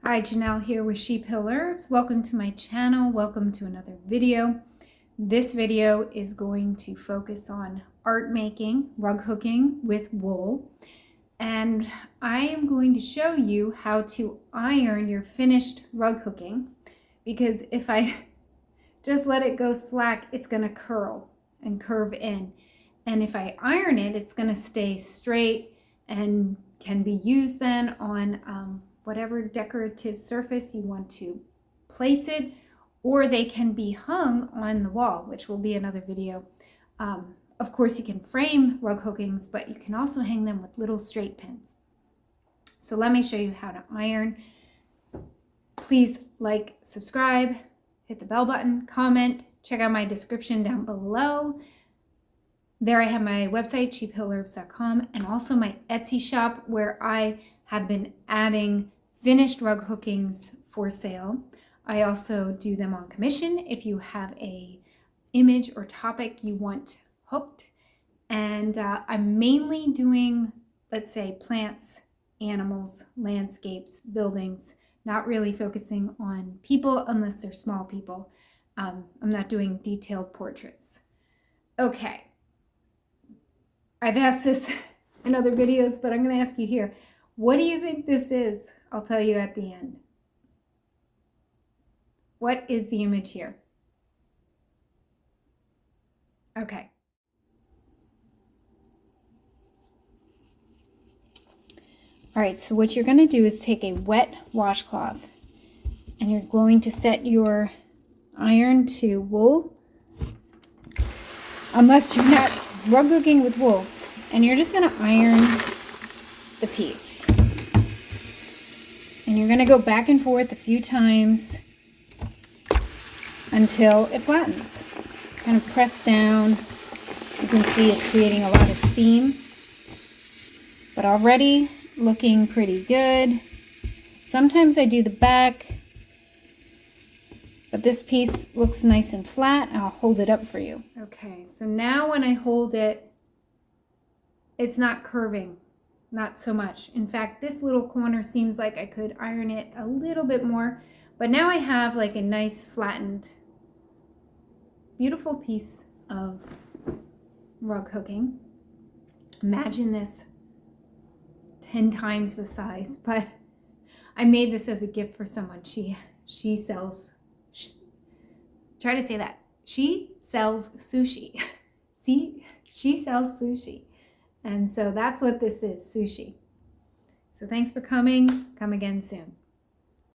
Hi, Janelle here with Sheep Hill Herbs. Welcome to my channel. Welcome to another video. This video is going to focus on art making, rug hooking with wool. And I am going to show you how to iron your finished rug hooking, because if I just let it go slack, it's going to curl and curve in. And if I iron it, it's going to stay straight and can be used then on whatever decorative surface you want to place it, or they can be hung on the wall, which will be another video. Of course, you can frame rug hookings, but you can also hang them with little straight pins. So let me show you how to iron. Please like, subscribe, hit the bell button, comment, check out my description down below. There I have my website, sheephillherbs.com, and also my Etsy shop, where I have been adding finished rug hookings for sale. I also do them on commission if you have a image or topic you want hooked. And I'm mainly doing, let's say, plants, animals, landscapes, buildings, not really focusing on people unless they're small people. I'm not doing detailed portraits. Okay. I've asked this in other videos, but I'm going to ask you here. What do you think this is? I'll tell you at the end. What is the image here? Okay. All right, so what you're going to do is take a wet washcloth and you're going to set your iron to wool, unless you're not rug hooking with wool, and you're just going to iron the piece. And you're going to go back and forth a few times until it flattens. Kind of press down. You can see it's creating a lot of steam, but already looking pretty good. Sometimes I do the back, but this piece looks nice and flat. I'll hold it up for you. Okay, so now when I hold it, it's not curving. Not so much. In fact, this little corner seems like I could iron it a little bit more, but now I have like a nice flattened, beautiful piece of rug hooking. Imagine this 10 times the size, but I made this as a gift for someone. She sells, try to say that. She sells sushi. See, she sells sushi. And so that's what this is, sushi. So thanks for coming. Come again soon.